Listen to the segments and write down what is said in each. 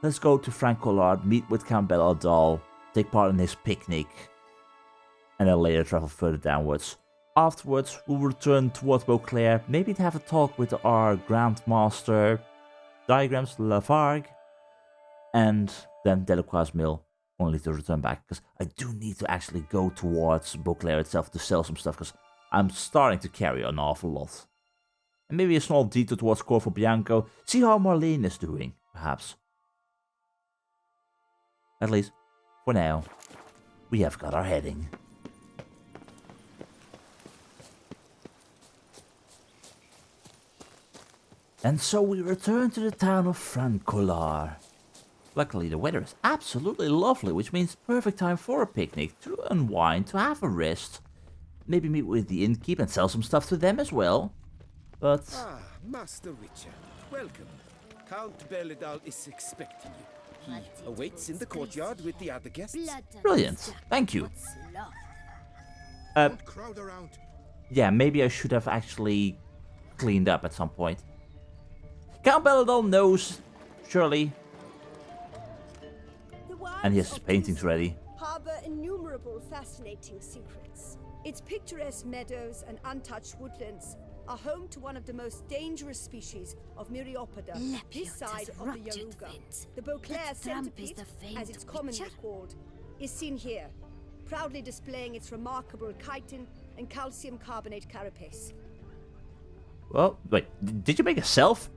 let's go to Frank Collard, meet with Count Beledal, take part in his picnic, and then later travel further downwards. Afterwards, we'll return towards Beauclair, maybe to have a talk with our grandmaster, Diagrams Lafargue, and then Delacroix' Mill, only to return back, because I do need to actually go towards Beauclair itself to sell some stuff, because I'm starting to carry an awful lot. And maybe a small detour towards Corvo Bianco, see how Marlene is doing, perhaps. At least, for now, we have got our heading. And so we return to the town of Francolar. Luckily the weather is absolutely lovely, which means perfect time for a picnic, to unwind, to have a rest. Maybe meet with the innkeep and sell some stuff to them as well. But... Ah, Master Richard, welcome. Count Beledal is expecting you. He awaits in the courtyard with the other guests. Brilliant, thank you. Crowd around. Yeah, maybe I should have actually cleaned up at some point. Count Beledal knows, surely. And he has his paintings ready. Harbor innumerable fascinating secrets. Its picturesque meadows and untouched woodlands are home to one of the most dangerous species of Myriapoda, this side of the Yaruga. The Beauclair centipede, as it's commonly called, is seen here, proudly displaying its remarkable chitin and calcium carbonate carapace. Well, wait, did you make a selfie?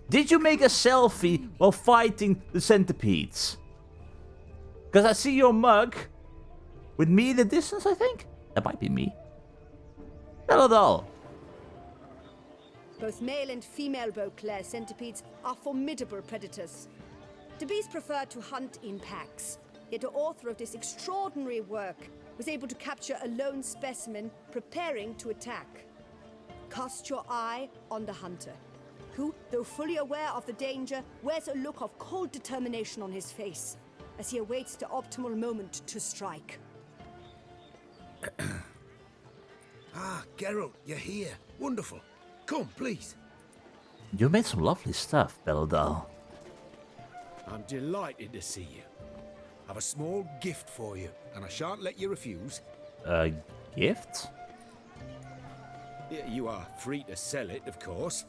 Did you make a selfie while fighting the centipedes? Because I see your mug with me in the distance, I think. That might be me. Beledal. Both male and female Beauclair centipedes are formidable predators. The bees prefer to hunt in packs, yet the author of this extraordinary work was able to capture a lone specimen preparing to attack. Cast your eye on the hunter, who, though fully aware of the danger, wears a look of cold determination on his face as he awaits the optimal moment to strike. Ah, Geralt, you're here. Wonderful. Come, please. You made some lovely stuff, Beledal. I'm delighted to see you. I've a small gift for you, and I shan't let you refuse. A gift? You are free to sell it, of course.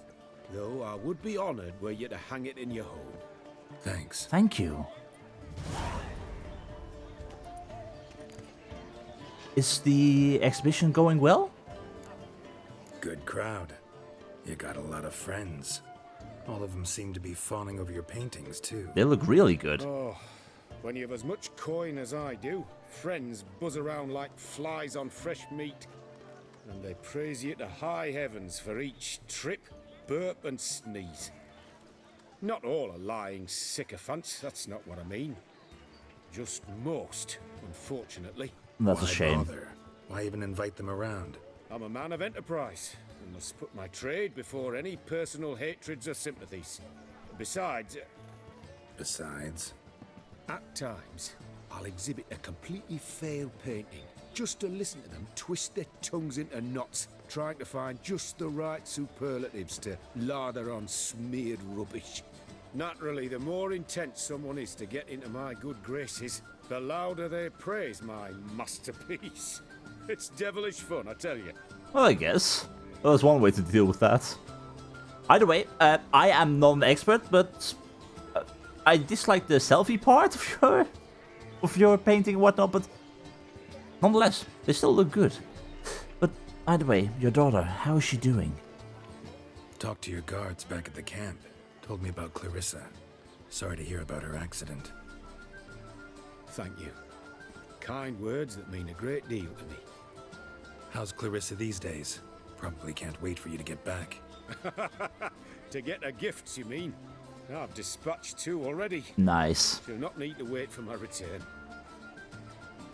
Though I would be honored were you to hang it in your home. Thanks. Thank you. Is the exhibition going well? Good crowd. You got a lot of friends. All of them seem to be fawning over your paintings, too. They look really good. Oh, when you have as much coin as I do, friends buzz around like flies on fresh meat. And they praise you to high heavens for each trip, burp and sneeze. Not all are lying sycophants, that's not what I mean. Just most, unfortunately. That's a Why shame. bother? Why even invite them around? I'm a man of enterprise, and must put my trade before any personal hatreds or sympathies. Besides, at times, I'll exhibit a completely failed painting, just to listen to them twist their tongues into knots, trying to find just the right superlatives to lather on smeared rubbish. Naturally, the more intent someone is to get into my good graces, the louder they praise my masterpiece. It's devilish fun, I tell you. Well, I guess. Well, there's one way to deal with that. Either way, I am not an expert, but I dislike the selfie part of your painting and whatnot, but nonetheless, they still look good. But either way, your daughter, how is she doing? Talked to your guards back at the camp. Told me about Clarissa. Sorry to hear about her accident. Thank you. Kind words that mean a great deal to me. How's Clarissa these days? Probably can't wait for you to get back. To get her gifts, you mean? I've dispatched 2 already. Nice. She'll not need to wait for my return.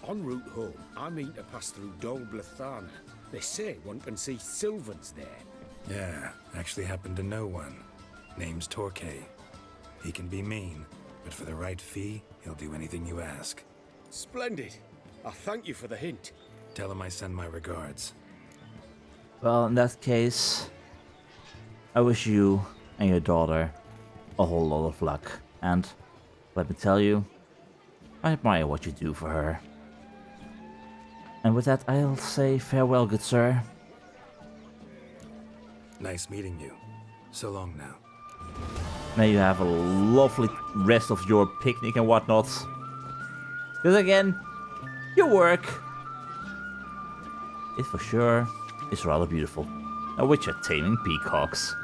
En route home, I mean to pass through Dol Blathana. They say one can see Sylvans there. Yeah, actually happen to know one. Name's Torquay. He can be mean, but for the right fee, he'll do anything you ask. Splendid. I thank you for the hint. Tell him I send my regards. Well, in that case, I wish you and your daughter a whole lot of luck. And Let me tell you, I admire what you do for her. And with that, I'll say farewell, good sir. Nice meeting you. So long now. May you have a lovely rest of your picnic and whatnot. Because again, your work, it for sure is rather beautiful. Now with your taming peacocks.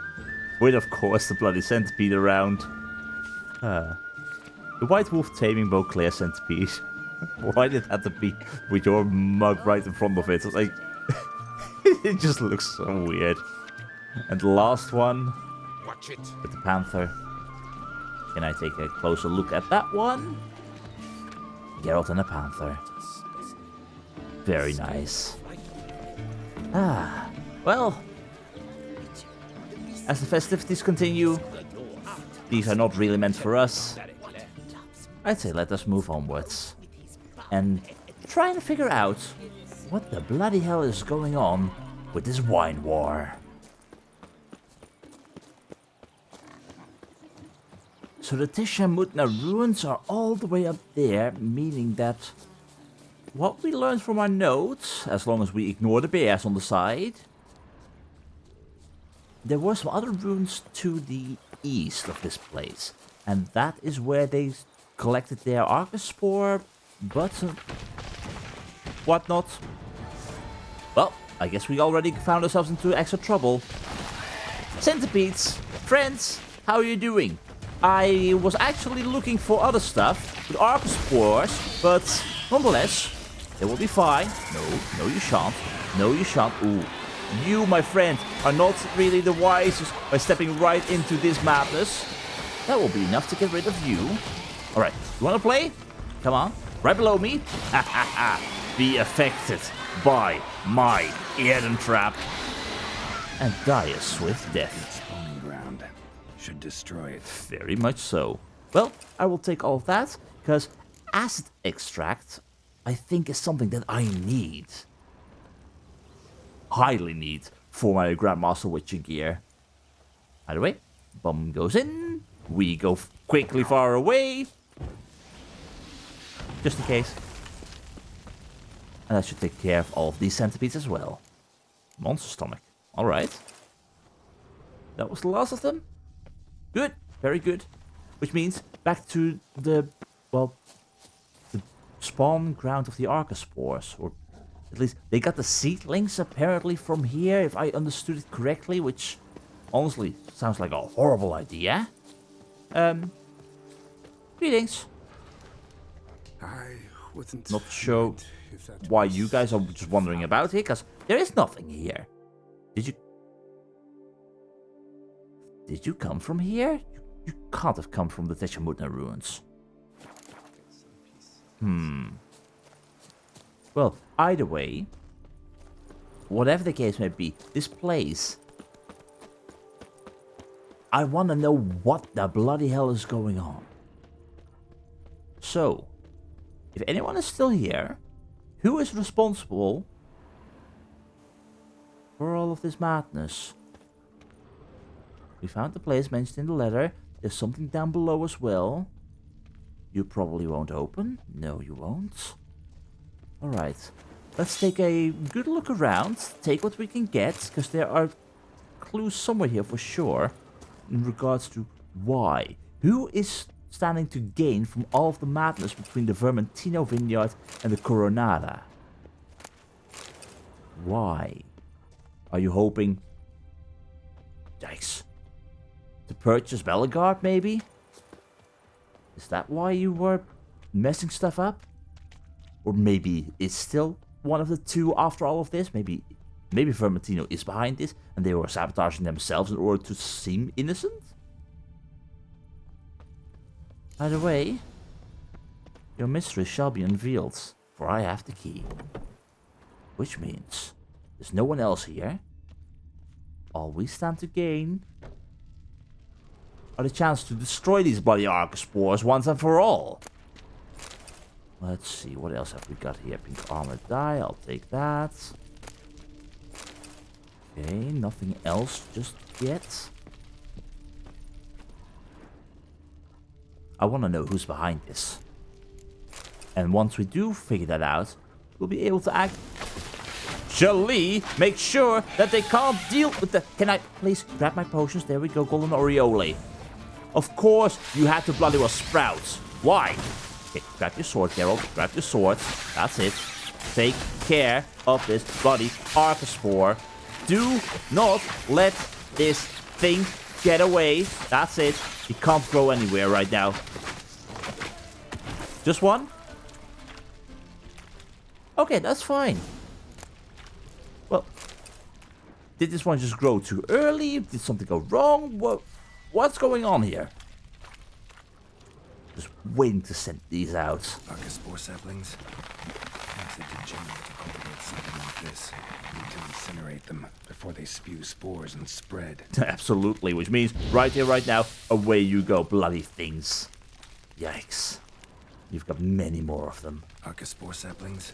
With of course the bloody centipede around. The white wolf taming BaW centipede. Why did it have to be with your mug right in front of it? It's like, it just looks so weird. And the last one, Watch it. with the panther. Can I take a closer look at that one? Geralt and the panther. Very nice. Well, as the festivities continue, these are not really meant for us. I'd say let us move onwards and try and figure out what the bloody hell is going on with this wine war. So the Toussaint ruins are all the way up there, meaning that what we learned from our notes, as long as we ignore the bears on the side, there were some other ruins to the east of this place. And that is where they collected their Archospore, but whatnot. Well, I guess we already found ourselves into extra trouble. Centipedes, friends, how are you doing? I was actually looking for other stuff with Archospores, but nonetheless, they will be fine. No, you shan't. No, you shan't. Ooh. You, my friend, are not really the wisest by stepping right into this madness. That will be enough to get rid of you. Alright, you wanna play? Come on, right below me. Ha ha ha. Be affected by my Eden trap and die a swift death. Spawning ground. Should destroy it. Very much so. Well, I will take all of that, because acid extract, I think, is something that I need. Highly need for my grandmaster witching gear. Either way, bomb goes in. We go quickly far away. Just in case. And that should take care of all of these centipedes as well. Monster stomach. Alright. That was the last of them. Good. Very good. Which means back to the, well, the spawn ground of the Archospores. Or at least they got the seedlings apparently from here, if I understood it correctly, which honestly sounds like a horrible idea. Greetings. I wasn't Not sure if that why was you guys are just wondering about it, because there is nothing here. Did you come from here? You can't have come from the Toussaint ruins. Well, either way, whatever the case may be, this place, I want to know what the bloody hell is going on. So, if anyone is still here, who is responsible for all of this madness? We found the place mentioned in the letter. There's something down below as well. You probably won't open. No, you won't. Alright. Let's take a good look around. Take what we can get, because there are clues somewhere here for sure in regards to why. Who is standing to gain from all of the madness between the Vermentino Vineyard and the Coronada? Why? Are you hoping... Yikes. To purchase Bellegarde, maybe? Is that why you were messing stuff up? Or maybe it's still one of the two after all of this? Maybe Vermentino is behind this and they were sabotaging themselves in order to seem innocent? Either way, your mystery shall be unveiled, for I have the key. Which means there's no one else here. All we stand to gain are the chance to destroy these bloody Archospores once and for all. Let's see, what else have we got here? Pink armored die, I'll take that. Okay, nothing else just yet. I want to know who's behind this. And once we do figure that out, we'll be able to actually make sure that they can't deal with the... Can I please grab my potions? There we go, Golden Oriole. Of course, you had to bloody well sprout. Why? Okay, grab your sword, Geralt. Grab your sword. That's it. Take care of this bloody Archospore. Do not let this thing get away. That's it. He can't go anywhere right now. Just one? Okay, that's fine. Well, did this one just grow too early? Did something go wrong? What's going on here? Just waiting to send these out. Archospore saplings. Makes it degenerate to cultivate something like this. Need to incinerate them before they spew spores and spread. Absolutely, which means right here, right now, away you go, bloody things. Yikes. You've got many more of them. Archospore saplings.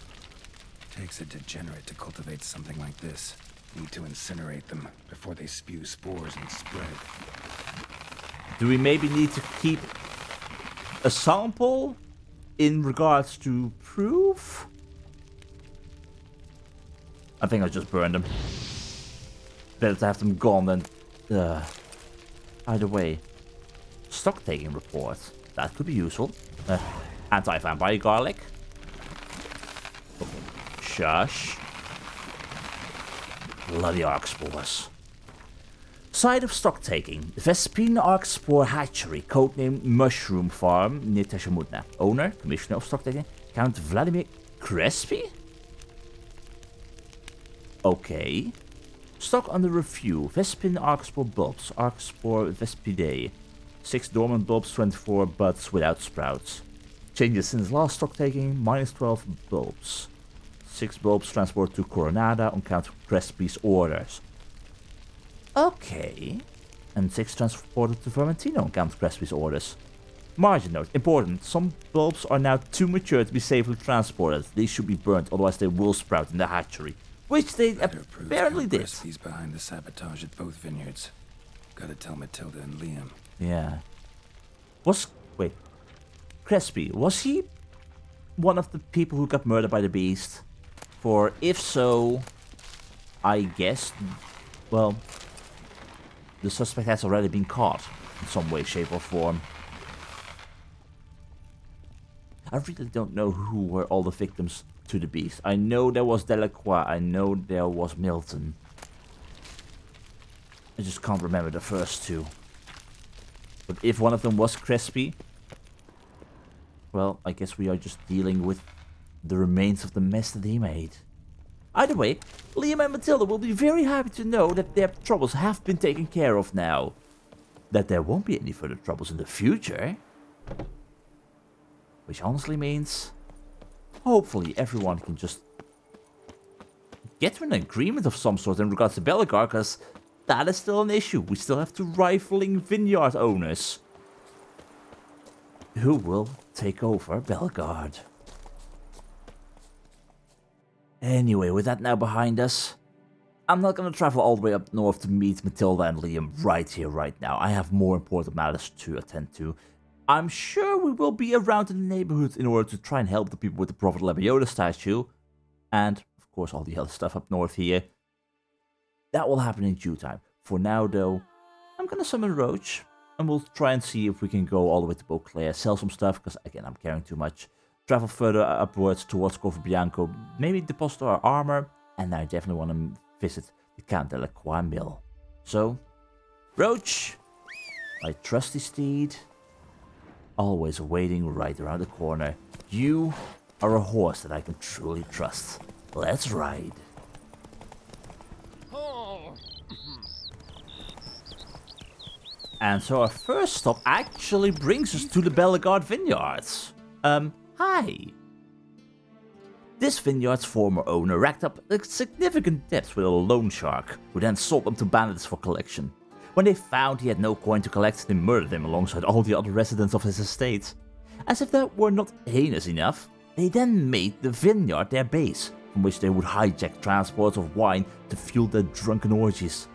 Takes a degenerate to cultivate something like this. Need to incinerate them before they spew spores and spread. Do we maybe need to keep a sample in regards to proof? I think I'll just burn them. Better to have them gone than... Either way. Stock taking report. That could be useful. Anti-vampire garlic. Shush. Bloody Archspores. Site of stock taking. Vespine Archspore Hatchery, codename Mushroom Farm, near Teshamutna. Owner, Commissioner of Stock Taking, Count Vladimir Crespi? Okay. Stock under review. Vespine Archspore bulbs. Archspore Vespidae. 6 dormant bulbs, 24 buds without sprouts. Changes since last stock taking, minus 12 bulbs. 6 bulbs transported to Coronada on Count Crespi's orders. Okay. And 6 transported to Vermentino on Count Crespi's orders. Margin note, important, some bulbs are now too mature to be safely transported. These should be burnt, otherwise they will sprout in the hatchery. Which they apparently did. He's behind the sabotage at both vineyards. Gotta tell Matilda and Liam. Yeah. Wait. Crespi, was he one of the people who got murdered by the beast? For if so, I guess, well, the suspect has already been caught in some way, shape or form. I really don't know who were all the victims to the beast. I know there was Delacroix, I know there was Milton. I just can't remember the first two. But if one of them was Crespi, well, I guess we are just dealing with the remains of the mess that he made. Either way, Liam and Matilda will be very happy to know that their troubles have been taken care of now. That there won't be any further troubles in the future. Which honestly means, hopefully everyone can just get to an agreement of some sort in regards to Bellegarde, because that is still an issue. We still have 2 rivaling vineyard owners who will take over Bellegarde. Anyway, with that now behind us, I'm not going to travel all the way up north to meet Matilda and Liam right here, right now. I have more important matters to attend to. I'm sure we will be around in the neighborhood in order to try and help the people with the Prophet Lebioda statue. And, of course, all the other stuff up north here. That will happen in due time. For now, though, I'm going to summon Roach. And we'll try and see if we can go all the way to Beauclair, sell some stuff, because, again, I'm carrying too much. Travel further upwards towards Corvo maybe deposit our armor. And I definitely want to visit the Count Delacroix mill. So, Roach, my trusty steed, always waiting right around the corner. You are a horse that I can truly trust. Let's ride. And so our first stop actually brings us to the Bellegarde vineyards. Hi. This vineyard's former owner racked up significant debts with a loan shark, who then sold them to bandits for collection. When they found he had no coin to collect, they murdered him alongside all the other residents of his estate. As if that were not heinous enough, they then made the vineyard their base, from which they would hijack transports of wine to fuel their drunken orgies.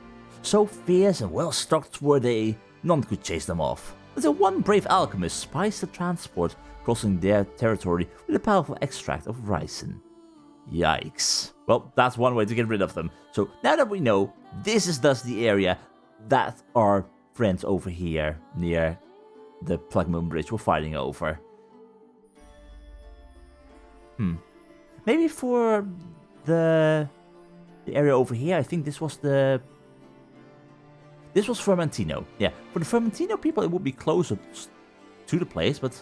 So fierce and well stocked were they, none could chase them off. until one brave alchemist spies the transport crossing their territory with a powerful extract of ricin. Yikes. Well, that's one way to get rid of them. So now that we know, this is thus the area that our friends over here near the Black Moon Bridge were fighting over. Maybe for the area over here, I think this was Fermentino. Yeah, for the Fermentino people, it would be closer to the place, but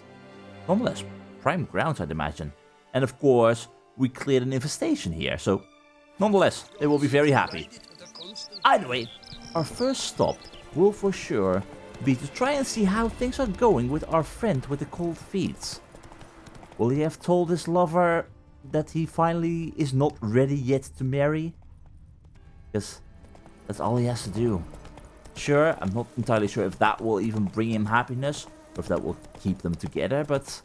nonetheless, prime grounds, I'd imagine. And of course, we cleared an infestation here, so nonetheless, they will be very happy. Either way, our first stop will for sure be to try and see how things are going with our friend with the cold feet. Will he have told his lover that he finally is not ready yet to marry? Because that's all he has to do. Sure, I'm not entirely sure if that will even bring him happiness, or if that will keep them together, but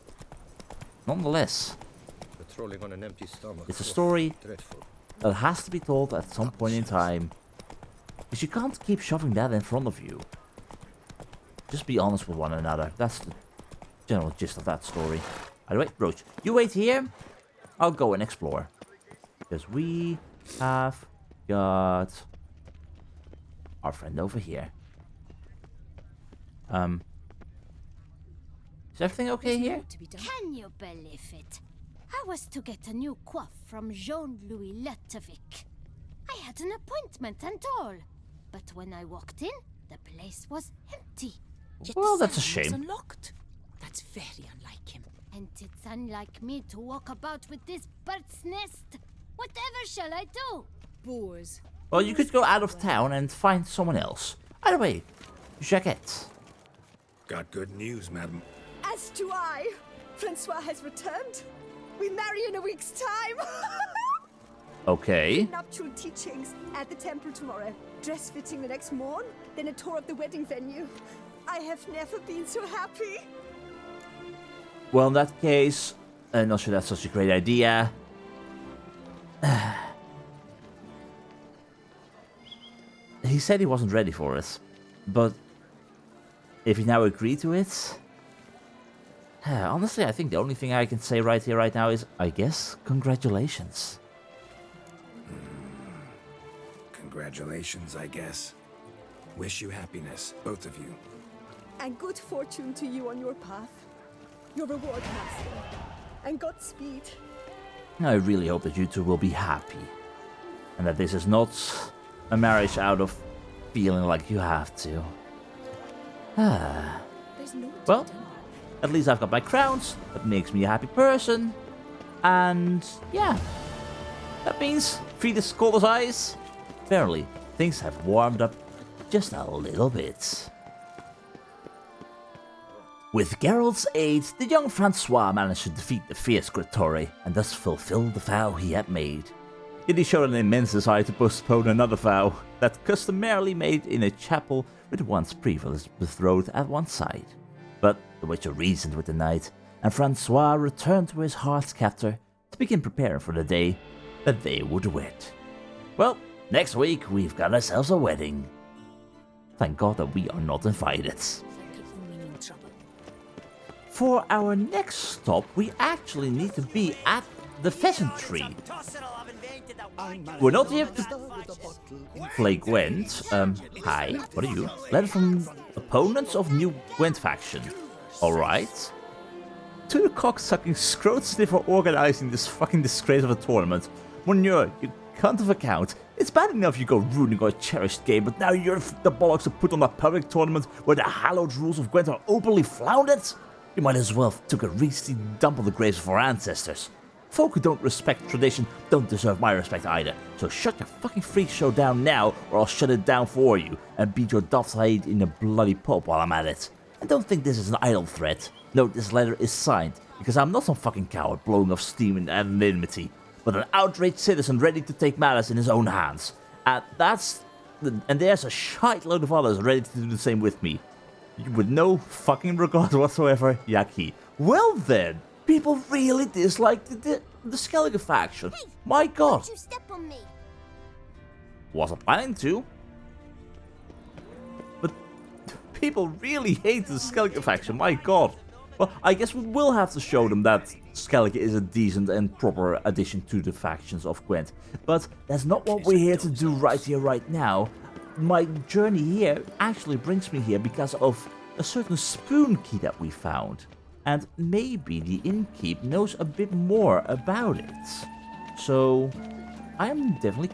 nonetheless, Patrolling on an empty stomach. it's a story Dreadful. that has to be told at some point in time. Because you can't keep shoving that in front of you. Just be honest with one another. That's the general gist of that story. Anyway, Roach, you wait here. I'll go and explore. Because we have got our friend over here. Is everything okay here? Can you believe it? I was to get a new coif from Jean-Louis Letovic. I had an appointment and all. But when I walked in, the place was empty. Well, that's a shame. Unlocked. That's very unlike him. And it's unlike me to walk about with this bird's nest. Whatever shall I do? Boars. Well, you could go out of town and find someone else. Either way, Jaquette. Got good news, madam. As do I. Francois has returned. We marry in a week's time. Okay. Nuptial teachings at the temple tomorrow. Dress fitting the next morn. Then a tour of the wedding venue. I have never been so happy. Well, in that case, I'm not sure that's such a great idea. He said he wasn't ready for it, but if he now agreed to it, honestly, I think the only thing I can say right here, right now is, I guess, congratulations. Congratulations, I guess. Wish you happiness, both of you. And good fortune to you on your path. Your reward, master. And Godspeed. I really hope that you two will be happy, and that this is not a marriage out of feeling like you have to. There's no Well, at least I've got my crowns. That makes me a happy person. And yeah, that means feet as cold as ice. Verily, things have warmed up just a little bit. With Geralt's aid, the young Francois managed to defeat the fierce Grettori and thus fulfill the vow he had made. Yet he showed an immense desire to postpone another vow, that customarily made in a chapel with one's previous betrothed at one side. But the Witcher reasoned with the knight, and Francois returned to his heart's captor to begin preparing for the day that they would wed. Well, next week we've got ourselves a wedding. Thank God that we are not invited. For our next stop, we actually need to be at the pheasant tree. We're not here to play Gwent. Hi, what are you? Letter from opponents of new Gwent faction. Alright. To the cocksucking scrote sniffer organizing this fucking disgrace of a tournament. Monsieur, you cunt of a count. It's bad enough you go ruining our cherished game, but now you're the bollocks to put on a public tournament where the hallowed rules of Gwent are openly flouted? You might as well have took a recent dump on the graves of our ancestors. Folk who don't respect tradition don't deserve my respect either, so shut your fucking freak show down now or I'll shut it down for you and beat your doffed head in a bloody pulp while I'm at it. And don't think this is an idle threat. No, this letter is signed, because I'm not some fucking coward blowing off steam in anonymity, but an outraged citizen ready to take matters in his own hands. And there's a shite load of others ready to do the same with me. With no fucking regard whatsoever, Yaki. Well then, people really dislike the Skellige faction. Hey, My god. Don't you step on me. Wasn't planning to. But People really hate the Skellige faction, my god. Well, I guess we will have to show them that Skellige is a decent and proper addition to the factions of Gwent. But that's not what we're here to do right here, right now. My journey here actually brings me here because of a certain spoon key that we found. And maybe the innkeep knows a bit more about it. So, I'm definitely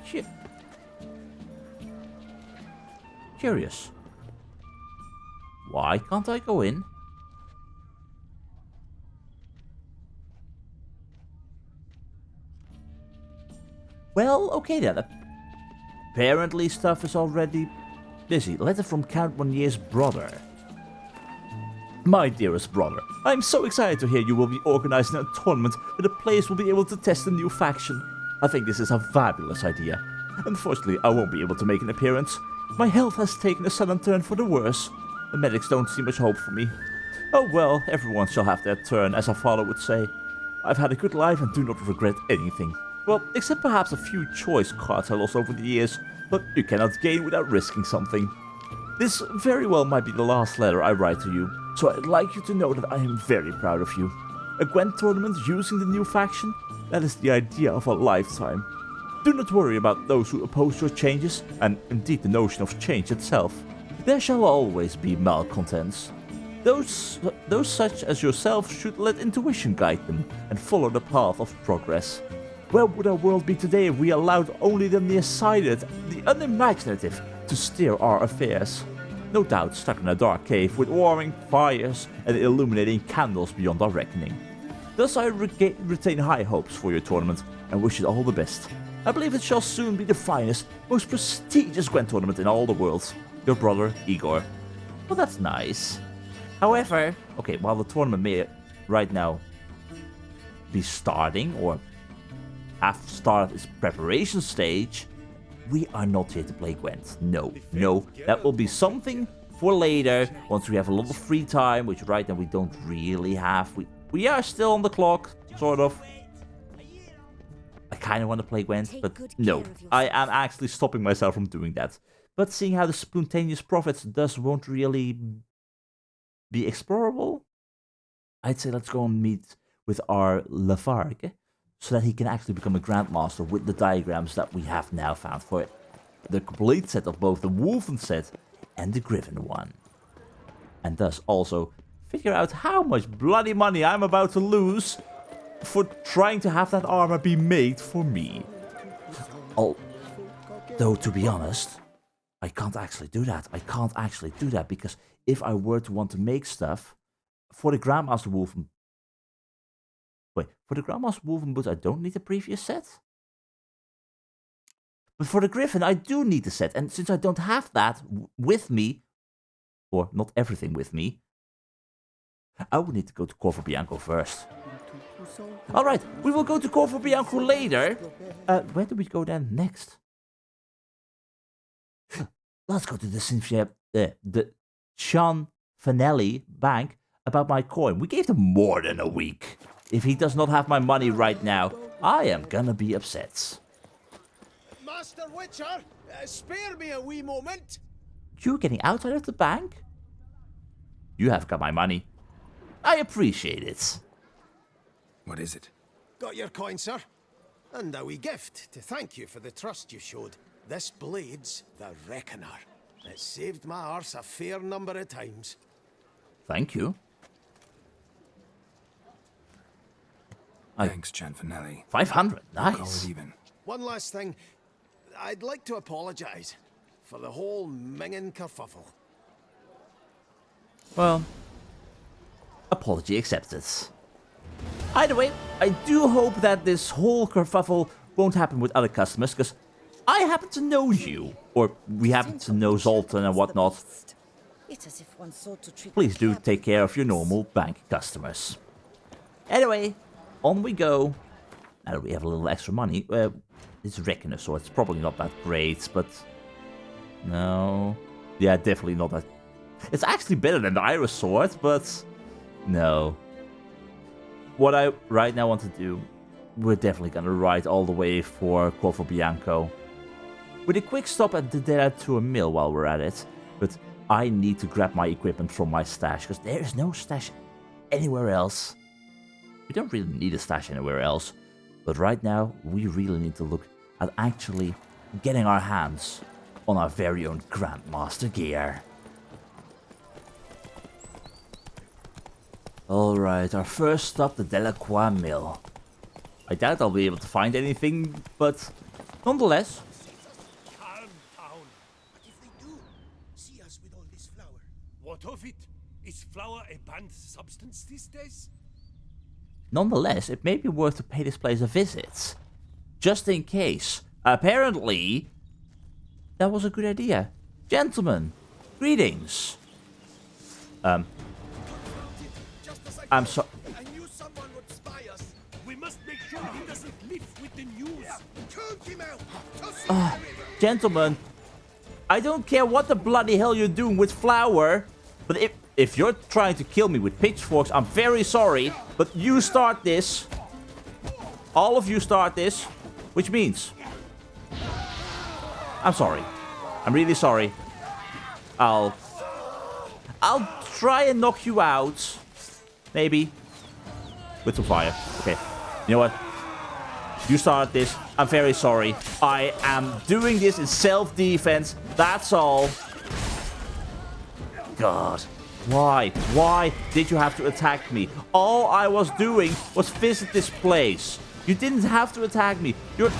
curious. Why can't I go in? Well, okay then. Apparently stuff is already busy. Letter from Count Monier's brother. My dearest brother, I am so excited to hear you will be organizing a tournament where the players will be able to test a new faction. I think this is a fabulous idea. Unfortunately, I won't be able to make an appearance. My health has taken a sudden turn for the worse. The medics don't see much hope for me. Oh well, everyone shall have their turn, as our father would say. I've had a good life and do not regret anything. Well, except perhaps a few choice cards I lost over the years, but you cannot gain without risking something. This very well might be the last letter I write to you, so I'd like you to know that I am very proud of you. A Gwent tournament using the new faction? That is the idea of a lifetime. Do not worry about those who oppose your changes, and indeed the notion of change itself. There shall always be malcontents. Those such as yourself should let intuition guide them, and follow the path of progress. Where would our world be today if we allowed only the nearsighted, the unimaginative, to steer our affairs? No doubt stuck in a dark cave with warming fires and illuminating candles beyond our reckoning. Thus I retain high hopes for your tournament and wish it all the best. I believe it shall soon be the finest, most prestigious Gwent tournament in all the world. Your brother, Igor. Well, that's nice. However, okay, while the tournament may right now be starting or have started its preparation stage, we are not here to play Gwent. No, that will be something for later, once we have a lot of free time, which right now we don't really have. We are still on the clock, sort of. I kind of want to play Gwent, but no, I am actually stopping myself from doing that. But seeing how the spontaneous profits thus won't really be explorable, I'd say let's go and meet with our Lafargue, so that he can actually become a grandmaster with the diagrams that we have now found for the complete set of both the Wolfen set and the Griffin one. And thus also figure out how much bloody money I'm about to lose for trying to have that armor be made for me. Though to be honest, I can't actually do that. Because if I were to want to make stuff for the Grandmaster Wolfen, for the Grandmaster Wolfen boots, I don't need the previous set. But for the Griffin, I do need the set. And since I don't have that with me, or not everything with me, I would need to go to Corvo Bianco first. Alright, we will go to Corvo Bianco later. Where do we go then next? Let's go to the Sean Fanelli bank about my coin. We gave them more than a week. If he does not have my money right now, I am gonna be upset. Master Witcher, spare me a wee moment. You getting outside of the bank? You have got my money. I appreciate it. What is it? Got your coin, sir. And a wee gift to thank you for the trust you showed. This blade's the Reckoner. It saved my arse a fair number of times. Thank you. Thanks, Chanfanelli. 500, nice. Call it even. One last thing. I'd like to apologize for the whole mingin' kerfuffle. Well, apology accepted. Either way, I do hope that this whole kerfuffle won't happen with other customers, because I happen to know you, or we happen to know Zoltan and whatnot. Please do take care of your normal bank customers. Anyway, on we go. Now that we have a little extra money, it's Reckoner, so it's probably not that great, but no. Yeah, definitely not that. It's actually better than the Iris Sword, but no. What I right now want to do, we're definitely gonna ride all the way for Corvo Bianco. With a quick stop at the Dead to a mill while we're at it, but I need to grab my equipment from my stash, because there is no stash anywhere else. We don't really need a stash anywhere else, but right now we really need to look at actually getting our hands on our very own grandmaster gear. Alright, our first stop, the Delacroix Mill. I doubt I'll be able to find anything, but nonetheless. Calm down. What if they do see us with all this flour? What of it? Is flour a banned substance these days? Nonetheless, it may be worth to pay this place a visit. Just in case. Apparently, that was a good idea. Gentlemen, greetings. I'm sorry. I knew someone would spy us. We must make sure he doesn't live with the news. Count him out. Gentlemen, I don't care what the bloody hell you're doing with flour, but if you're trying to kill me with pitchforks, I'm very sorry, but you start this. All of you start this, which means I'm sorry. I'm really sorry. I'll try and knock you out. Maybe. With some fire. Okay. You know what? You start this. I'm very sorry. I am doing this in self-defense. That's all. God. Why? Why did you have to attack me? All I was doing was visit this place. You didn't have to attack me. You're...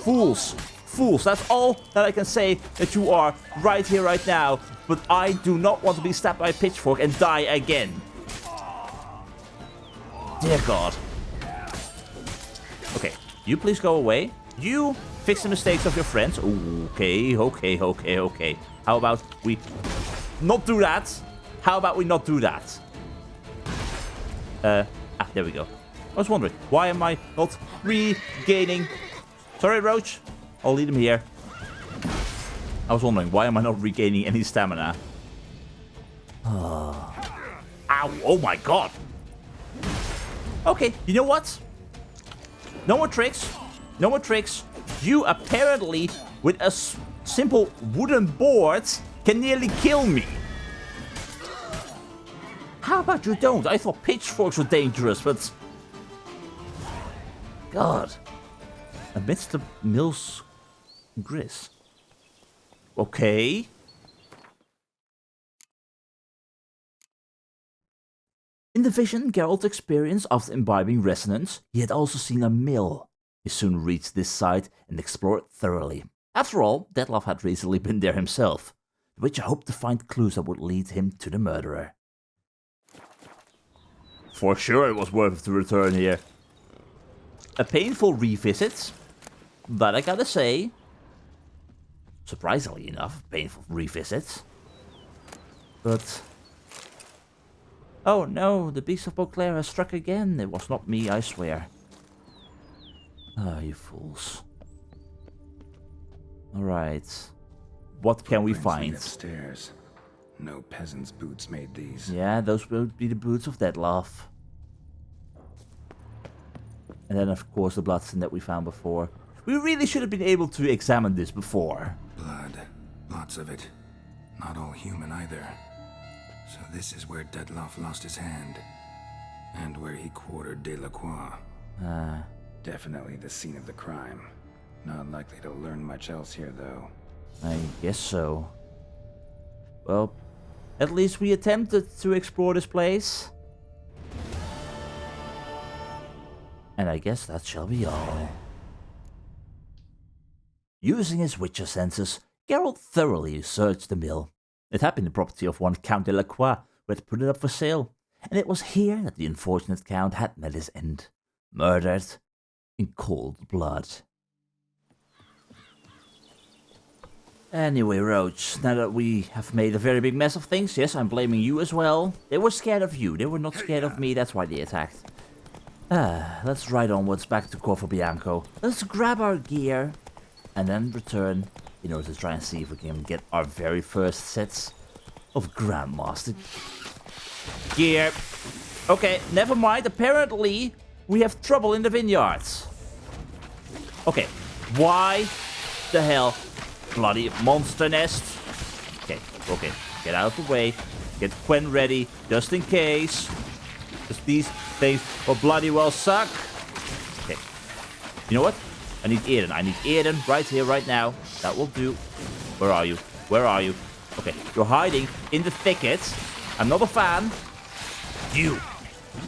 Fools. Fools. That's all that I can say that you are right here, right now. But I do not want to be stabbed by a pitchfork and die again. Dear God. Okay, you please go away. You fix the mistakes of your friends. Okay. How about we not do that? How about we not do that? There we go. I was wondering, why am I not regaining... Sorry, Roach. I'll lead him here. I was wondering, why am I not regaining any stamina? Ow, oh my God. Okay, you know what? No more tricks. No more tricks. You apparently, with a simple wooden board, can nearly kill me. How about you don't? I thought pitchforks were dangerous, but... God. Amidst the mill's gris. Okay. In the vision Geralt experienced after imbibing resonance, he had also seen a mill. He soon reached this site and explored thoroughly. After all, Detlef had recently been there himself. The Witcher hoped to find clues that would lead him to the murderer. For sure it was worth it to return here. A painful revisit, but I gotta say, surprisingly enough, painful revisit. But... oh no, the beast of Beauclair has struck again. It was not me, I swear. Ah, you fools. Alright. What can we find? Upstairs. No peasant's boots made these. Yeah, those would be the boots of Detlef. And then of course the bloodstain that we found before. We really should have been able to examine this before. Blood. Lots of it. Not all human either. So this is where Detlef lost his hand. And where he quartered Delacroix. Definitely the scene of the crime. Not likely to learn much else here, though. I guess so. Well, at least we attempted to explore this place. And I guess that shall be all. Using his Witcher senses, Geralt thoroughly searched the mill. It had been the property of one Count Delacroix, who had put it up for sale, and it was here that the unfortunate Count had met his end. Murdered in cold blood. Anyway, Roach, now that we have made a very big mess of things, yes, I'm blaming you as well. They were scared of you, they were not scared of me, that's why they attacked. Let's ride onwards back to Corvo Bianco. Let's grab our gear, and then return in order to try and see if we can get our very first sets of Grandmaster gear. Okay, never mind, apparently we have trouble in the vineyards. Okay, why the hell? Bloody monster nest. Okay, Okay, get out of the way. Get Quen ready, just in case. Because these things will bloody well suck. Okay. You know what? I need Aiden. I need Aiden right here, right now. That will do. Where are you? Where are you? Okay, you're hiding in the thickets. I'm not a fan. You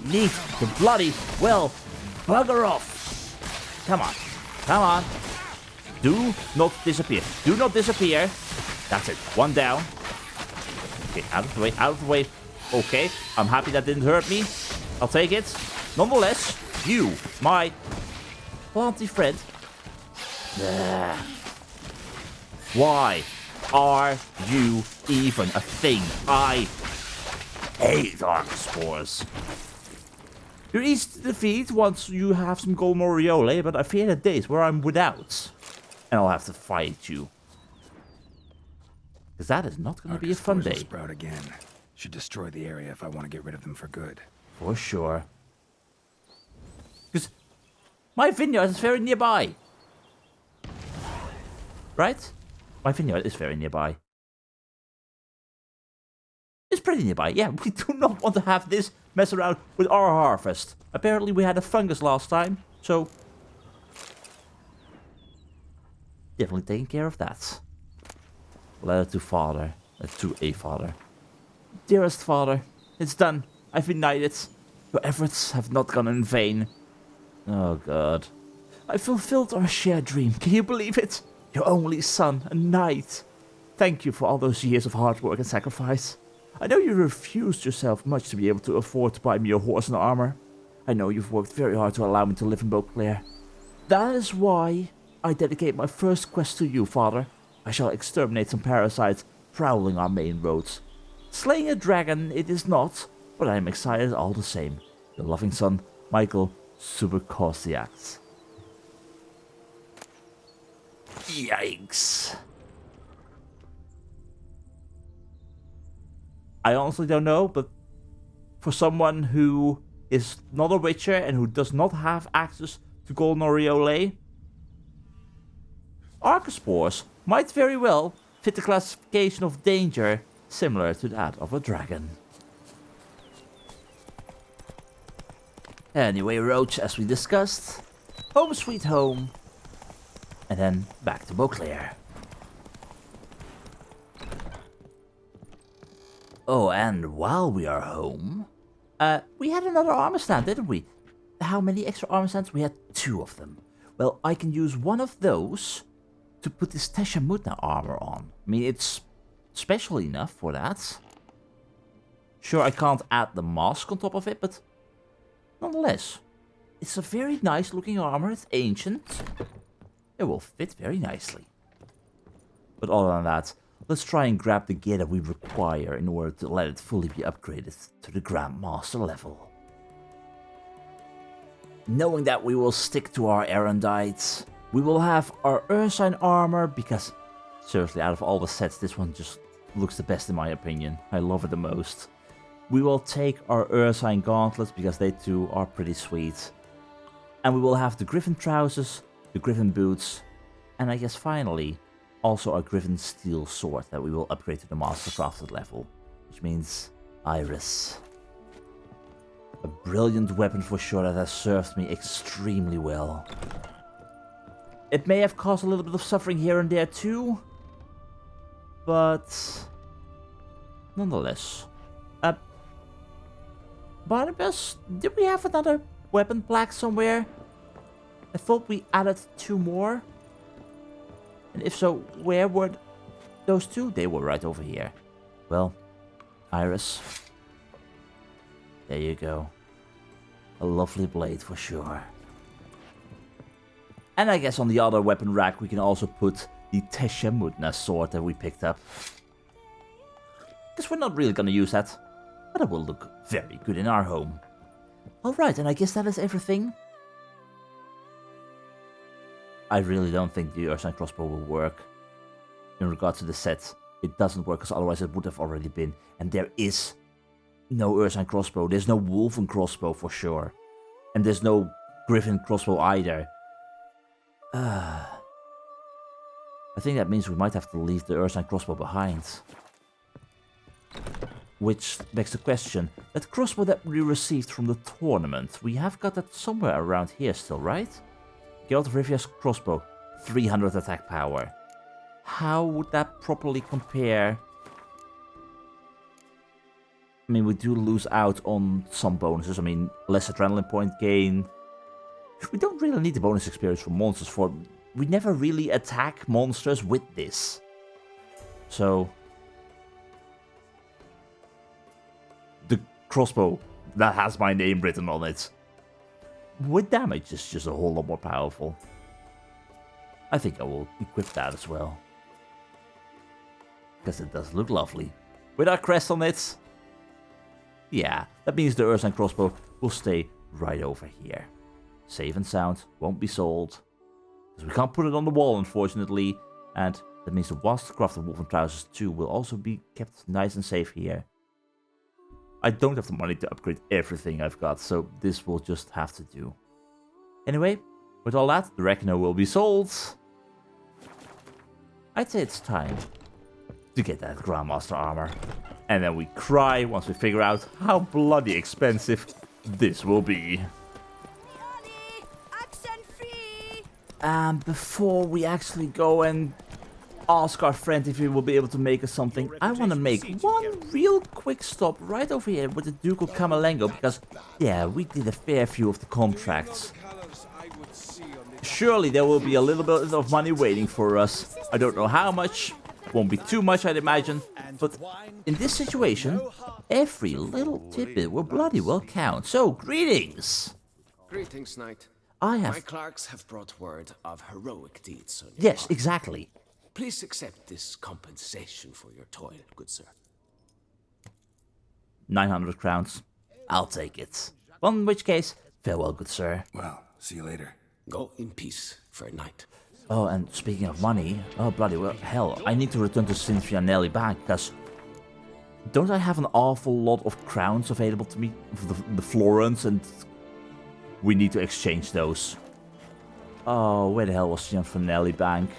need to bloody well bugger off. Come on. Come on. Do not disappear. Do not disappear. That's it. One down. Okay, out of the way. Out of the way. Okay, I'm happy that didn't hurt me. I'll take it. Nonetheless, you, my planty friend. Why are you even a thing? I hate Archosaurs. You're easy to defeat once you have some gold Moriole, but I fear the days where I'm without. And I'll have to fight you. Because that is not going to be a fun day. Sprout again. Should destroy the area if I want to get rid of them for good. For sure. Because my vineyard is very nearby. Right? My vineyard is very nearby. It's pretty nearby. Yeah, we do not want to have this mess around with our harvest. Apparently we had a fungus last time, so definitely taking care of that. Letter to father. To a father. Dearest father, it's done. I've been knighted. Your efforts have not gone in vain. Oh god. I fulfilled our shared dream. Can you believe it? Your only son, a knight. Thank you for all those years of hard work and sacrifice. I know you refused yourself much to be able to afford to buy me a horse and armor. I know you've worked very hard to allow me to live in BaW. That is why I dedicate my first quest to you, father. I shall exterminate some parasites prowling our main roads. Slaying a dragon it is not, but I am excited all the same. Your loving son, Michael Supercorsiax. Yikes. I honestly don't know, but for someone who is not a witcher and who does not have access to Golden Aureole, Archosaurs might very well fit the classification of danger similar to that of a dragon. Anyway, Roach, as we discussed, home sweet home, and then back to BaW. Oh, and while we are home, we had another armor stand, didn't we? How many extra armor stands? We had 2 of them. Well, I can use one of those to put this Teshamutna armor on. I mean, it's special enough for that. Sure, I can't add the mask on top of it, but nonetheless, it's a very nice looking armor. It's ancient. It will fit very nicely. But other than that, let's try and grab the gear that we require in order to let it fully be upgraded to the grandmaster level. Knowing that we will stick to our Erendites, we will have our Ursine armor because, seriously, out of all the sets, this one just looks the best in my opinion. I love it the most. We will take our Ursine gauntlets because they too are pretty sweet. And we will have the Griffin trousers, the Griffin boots, and I guess finally, also a Griffin steel sword that we will upgrade to the Mastercrafted level, which means Iris. A brilliant weapon for sure that has served me extremely well. It may have caused a little bit of suffering here and there too, but nonetheless. Barnabas, did we have another weapon plaque somewhere? I thought we added 2 more. And if so, where were those 2? They were right over here. Well, Iris. There you go. A lovely blade for sure. And I guess on the other weapon rack we can also put the Teshamutna sword that we picked up. Because we're not really going to use that. But it will look very good in our home. Alright, and I guess that is everything. I really don't think the Ursine crossbow will work. In regards to the set, it doesn't work because otherwise it would have already been. And there is no Ursine crossbow. There's no Wolfen crossbow for sure. And there's no Griffin crossbow either. I think that means we might have to leave the Ursine crossbow behind. Which begs the question, that crossbow that we received from the tournament, we have got that somewhere around here still, right? Geralt of Rivia's crossbow, 300 attack power. How would that properly compare? I mean, we do lose out on some bonuses. I mean, less adrenaline point gain. We don't really need the bonus experience for monsters for... We never really attack monsters with this. So... the crossbow that has my name written on it, with damage, is just a whole lot more powerful. I think I will equip that as well. Because it does look lovely. With our crest on it. Yeah, that means the Ursine crossbow will stay right over here. Safe and sound, won't be sold. Because we can't put it on the wall, unfortunately. And that means the Mastercrafted Wolven Trousers 2 will also be kept nice and safe here. I don't have the money to upgrade everything I've got, so this will just have to do. Anyway, with all that, the Reckoner will be sold. I'd say it's time to get that Grandmaster armor. And then we cry once we figure out how bloody expensive this will be. And before we actually go and ask our friend if he will be able to make us something, I want to make one real quick stop right over here with the Ducal Camerlengo, because, yeah, we did a fair few of the contracts. Surely there will be a little bit of money waiting for us. I don't know how much, won't be too much I'd imagine, but in this situation, every little tidbit will bloody well count. So, greetings! Greetings, Knight. I have... My clerks have brought word of heroic deeds on your Yes, part. exactly. Please accept this compensation for your toil, good sir. 900 crowns. I'll take it. Well, in which case, farewell, good sir. Well, see you later. Go in peace, fair knight. Oh, and speaking of money, oh bloody well, hell, I need to return to Sinfianelli Bank, because don't I have an awful lot of crowns available to me? The florins, and we need to exchange those. Oh, where the hell was Sinfianelli Bank?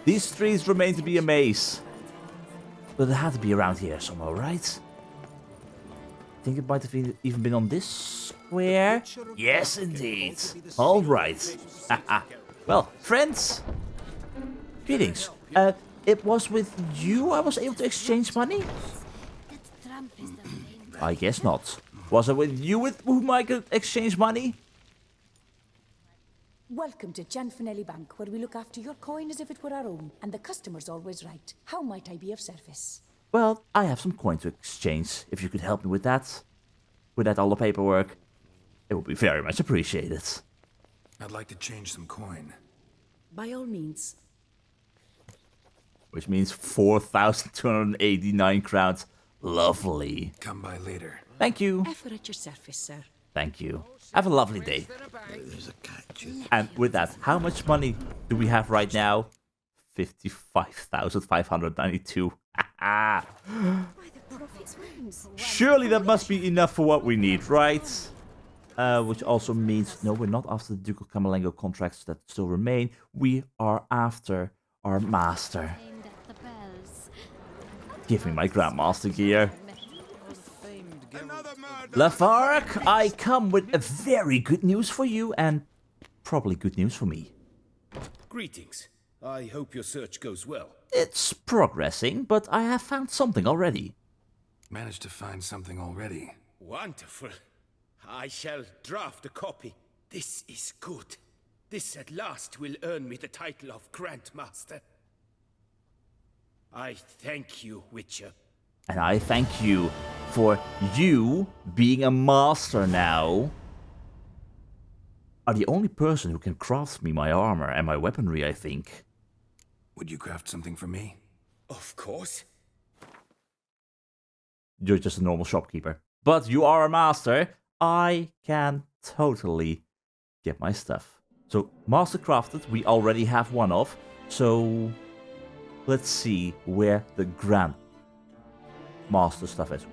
These streets remain to be a maze. But it had to be around here somewhere, right? I think it might have even been on this square. Yes, indeed. Alright. Well, friends. Greetings. It was with you I was able to exchange money? I guess not. Was it with you with whom I could exchange money? Welcome to Gianfinelli Bank, where we look after your coin as if it were our own, and the customer's always right. How might I be of service? Well, I have some coin to exchange. If you could help me with that, all the paperwork, it would be very much appreciated. I'd like to change some coin. By all means. Which means 4,289 crowns. Lovely. Come by later. Thank you. Ever at your service, sir. Thank you. Have a lovely day. And with that, how much money do we have right now? 55,592. Surely that must be enough for what we need, right? Which also means, no, we're not after the Ducal Camerlengo contracts that still remain. We are after our master. Give me my Grandmaster gear. Lafargue, I come with a very good news for you, and probably good news for me. Greetings. I hope your search goes well. It's progressing, but I have found something already. Managed to find something already. Wonderful. I shall draft a copy. This is good. This at last will earn me the title of Grandmaster. I thank you, Witcher. And I thank you for you being a master now. Are the only person who can craft me my armor and my weaponry, I think. Would you craft something for me? Of course. You're just a normal shopkeeper. But you are a master. I can totally get my stuff. So, master crafted, we already have one of. So, let's see where the Grandmaster stuff is.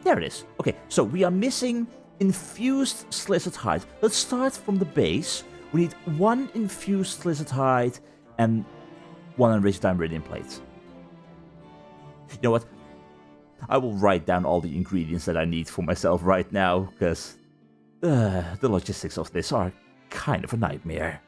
There it is. Okay, so we are missing infused sliced hide. Let's start from the base. We need 1 infused sliced hide and 1 enriched diamond plate. You know what? I will write down all the ingredients that I need for myself right now, because the logistics of this are kind of a nightmare.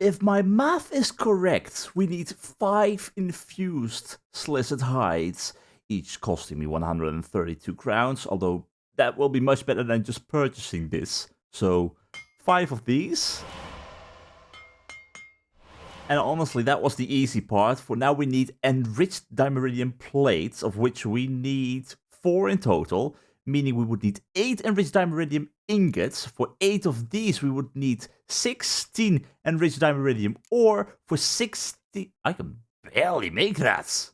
If my math is correct, we need 5 infused sliced hides, each costing me 132 crowns, although that will be much better than just purchasing this. So, 5 of these. And honestly, that was the easy part. For now, we need enriched dimeridium plates, of which we need 4 in total, meaning we would need 8 enriched dimeridium ingots. For 8 of these, we would need 16 enriched dimeridium ore. For 60... I can barely make that.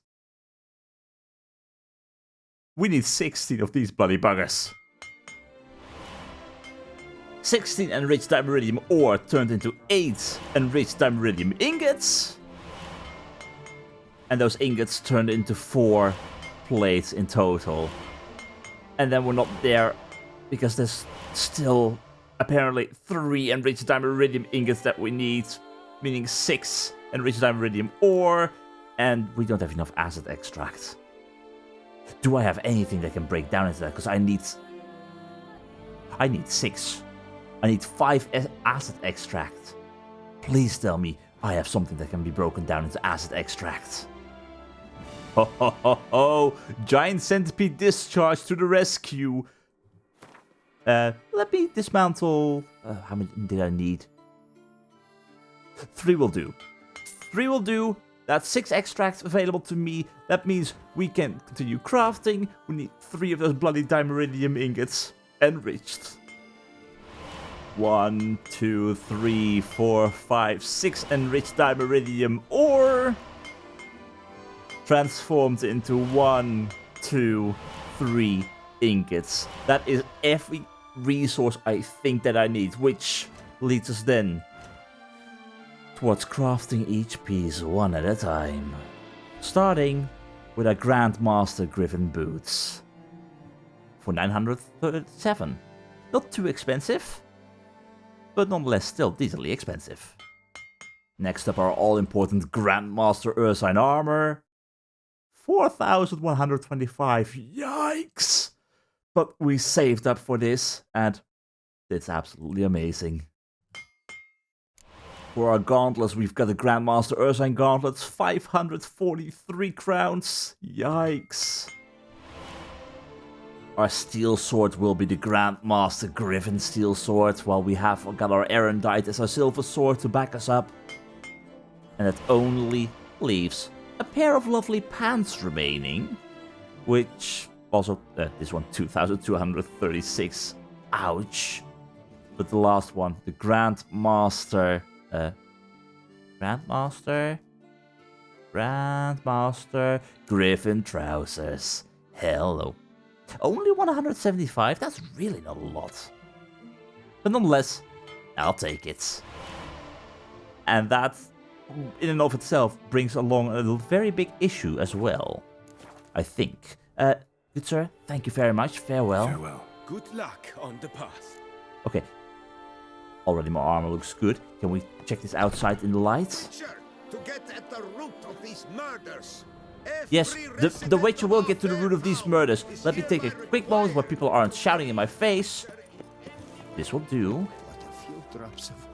We need 16 of these bloody buggers. 16 enriched dimeridium ore turned into 8 enriched dimeridium ingots. And those ingots turned into 4 plates in total. And then we're not there because there's still apparently 3 enriched dimeridium ingots that we need, meaning 6 enriched dimeridium ore, and we don't have enough acid extract. Do I have anything that can break down into that? Because I need 6. I need 5 acid extract. Please tell me I have something that can be broken down into acid extract. Ho ho ho ho! Giant centipede discharge to the rescue. Let me dismantle... how many did I need? 3 will do. 3 will do. That's 6 extracts available to me. That means we can continue crafting. We need 3 of those bloody dimeridium ingots enriched. 1, 2, 3, 4, 5, 6 enriched dimeridium ore. Transformed into 1, 2, 3 ingots. That is every resource I think that I need, which leads us then towards crafting each piece one at a time. Starting with our Grandmaster Griffin boots. For 937. Not too expensive, but nonetheless still decently expensive. Next up, our all-important Grandmaster Ursine armor. 4,125. Yikes! But we saved up for this, and it's absolutely amazing. For our gauntlets, we've got the Grandmaster Ursine gauntlets. 543 crowns. Yikes. Our steel sword will be the Grandmaster Griffin steel sword, while we have got our Erendite as our silver sword to back us up. And that only leaves a pair of lovely pants remaining, which also, this one 2,236. Ouch. But the last one, the Grandmaster Griffin trousers. Hello. Only 175? That's really not a lot. But nonetheless, I'll take it. And that, in and of itself, brings along a very big issue as well, I think. Good sir, thank you very much. Farewell. Farewell. Good luck on the path. Okay. Already my armor looks good. Can we check this outside in the light? Sure, to get at the root of these murders. Yes, the Witcher will get to the root of these murders. Let me take a quick moment where people aren't shouting in my face. This will do.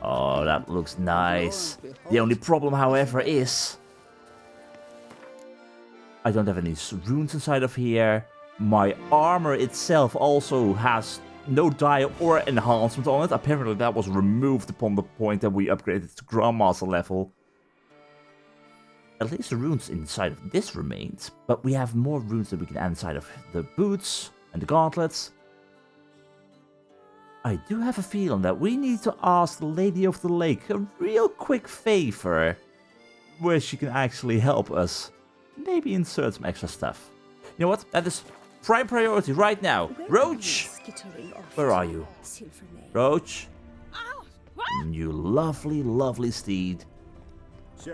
Oh, that looks nice. The only problem, however, is I don't have any runes inside of here. My armor itself also has no dye or enhancement on it. Apparently that was removed upon the point that we upgraded to Grandmaster level. At least the runes inside of this remains, but we have more runes that we can add inside of the boots and the gauntlets. I do have a feeling that we need to ask the Lady of the Lake a real quick favor, where she can actually help us. Maybe insert some extra stuff. You know what? That is prime priority right now. Roach! Where are you? Roach? You lovely, lovely steed.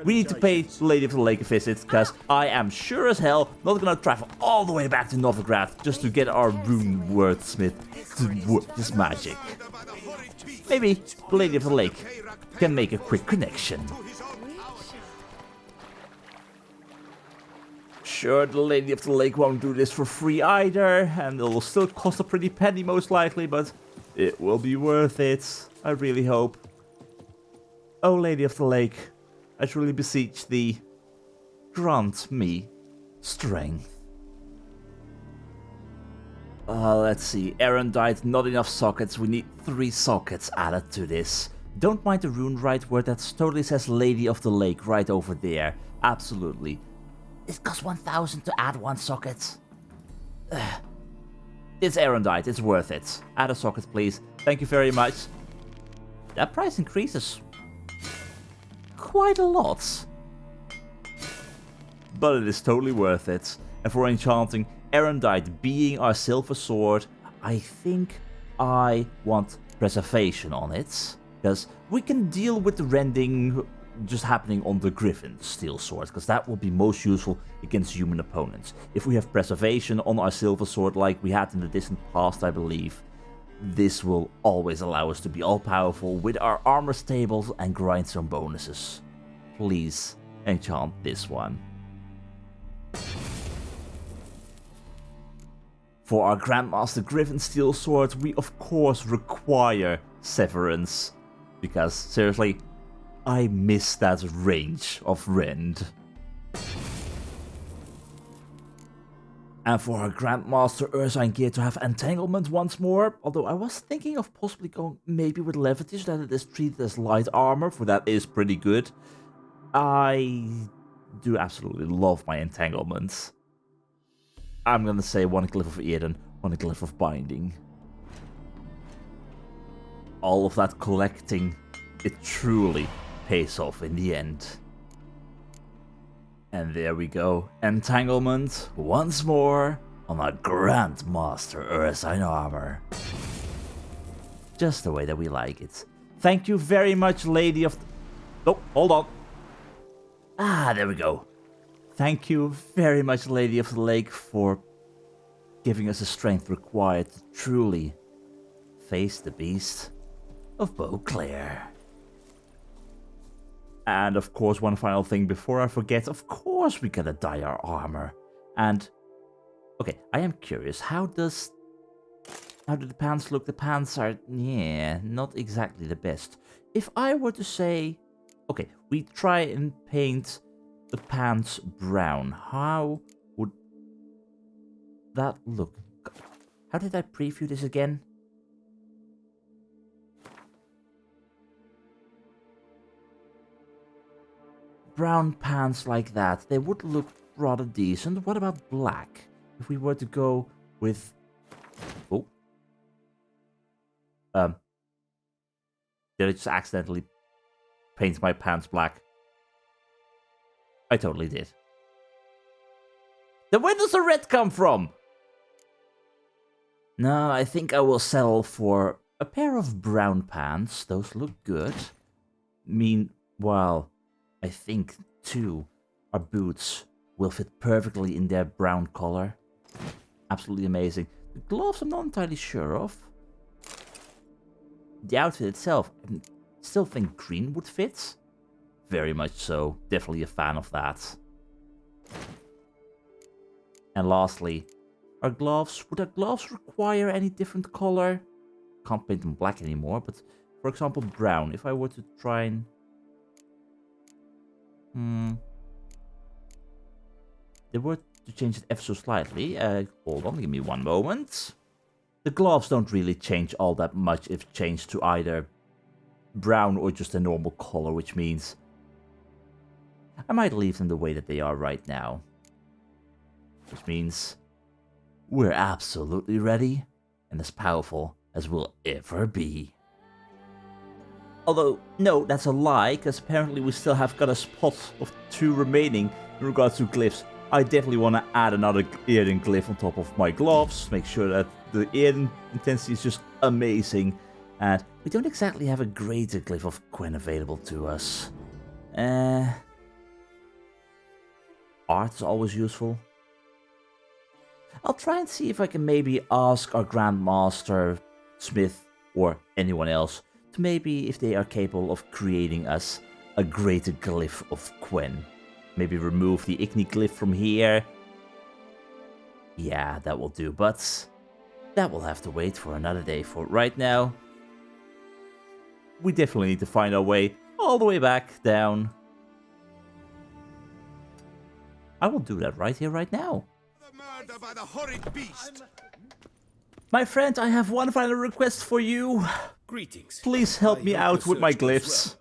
We need to pay the Lady of the Lake a visit, because I am sure as hell not gonna travel all the way back to Novigrad just to get our rune wordsmith to work this magic. Maybe the Lady of the Lake can make a quick connection. sure the Lady of the Lake won't do this for free either, and it will still cost a pretty penny most likely, but it will be worth it. I really hope. Oh, Lady of the Lake, I truly beseech thee, grant me strength. Let's see, Erendite, not enough sockets, we need 3 sockets added to this. Don't mind the rune right word that totally says Lady of the Lake right over there. Absolutely. It costs 1,000 to add 1 socket. It's Erendite, it's worth it. Add a socket, please. Thank you very much. That price increases quite a lot. But it is totally worth it. And for enchanting Erendite being our silver sword, I think I want preservation on it. Because we can deal with the rending just happening on the Griffin steel sword, because that will be most useful against human opponents. If we have preservation on our silver sword like we had in the distant past, I believe, this will always allow us to be all-powerful with our armor stables and grindstone bonuses. Please enchant this one. For our Grandmaster Griffin steel sword, we of course require Severance. Because, seriously, I miss that range of rend. And for our Grandmaster Ursine gear to have Entanglement once more, although I was thinking of possibly going maybe with Levity so that it is treated as light armor, for that is pretty good. I do absolutely love my Entanglements. I'm gonna say 1 Glyph of Eden, 1 Glyph of Binding. All of that collecting, it truly pays off in the end. And there we go, Entanglement once more on our Grandmaster Ursine armor. Just the way that we like it. Thank you very much, Lady of... Oh, hold on. Ah, there we go. Thank you very much, Lady of the Lake, for giving us the strength required to truly face the beast of Beauclair. And of course, one final thing before I forget, of course we gotta dye our armor. And, okay, I am curious, how do the pants look? The pants are, yeah, not exactly the best. If I were to say, okay, we try and paint the pants brown, how would that look? How did I preview this again? Brown pants like that, they would look rather decent. What about black? If we were to go with... Oh. Did I just accidentally paint my pants black? I totally did. Then where does the red come from? No, I think I will settle for a pair of brown pants. Those look good. Meanwhile, I think, too, our boots will fit perfectly in their brown color. Absolutely amazing. The gloves I'm not entirely sure of. The outfit itself, I still think green would fit. Very much so. Definitely a fan of that. And lastly, our gloves. Would our gloves require any different color? Can't paint them black anymore, but for example, brown. If I were to try and... They were to change it ever so slightly. Hold on, give me one moment. The gloves don't really change all that much if changed to either brown or just a normal color, which means I might leave them the way that they are right now. Which means we're absolutely ready and as powerful as we'll ever be. Although, no, that's a lie, because apparently we still have got a spot of 2 remaining in regards to glyphs. I definitely want to add another Earden glyph on top of my gloves, make sure that the Earden intensity is just amazing. And we don't exactly have a greater glyph of Quen available to us. Art is always useful. I'll try and see if I can maybe ask our Grandmaster, Smith, or anyone else to maybe if they are capable of creating us a greater glyph of Quen. Maybe remove the Igni glyph from here, Yeah, that will do, but that will have to wait for another day. For right now, we definitely need to find our way all the way back down. I will do that right here, right now. Murder by the horrid beast. My friend, I have one final request for you. Greetings. Please help me hope out your with my search goes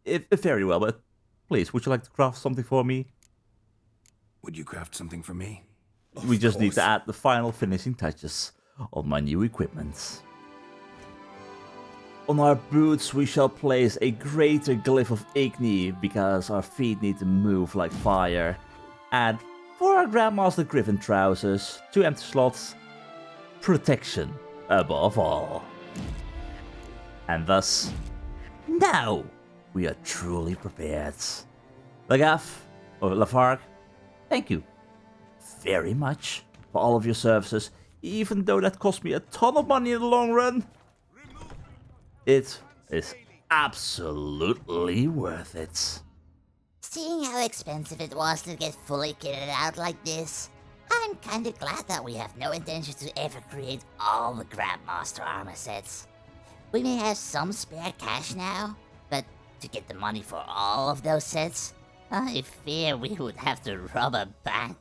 glyphs. Very well, but please, would you like to craft something for me? Would you craft something for me? We just need to add the final finishing touches on my new equipment. On our boots we shall place a greater glyph of Igni, because our feet need to move like fire. And for our Grandmaster Griffin trousers, 2 empty slots, protection above all. And thus, now we are truly prepared. Lagaf, or Lafargue, thank you very much for all of your services, even though that cost me a ton of money in the long run. It is absolutely worth it. Seeing how expensive it was to get fully kitted out like this, I'm kinda glad that we have no intention to ever create all the Grandmaster armor sets. We may have some spare cash now, but to get the money for all of those sets, I fear we would have to rob a bank.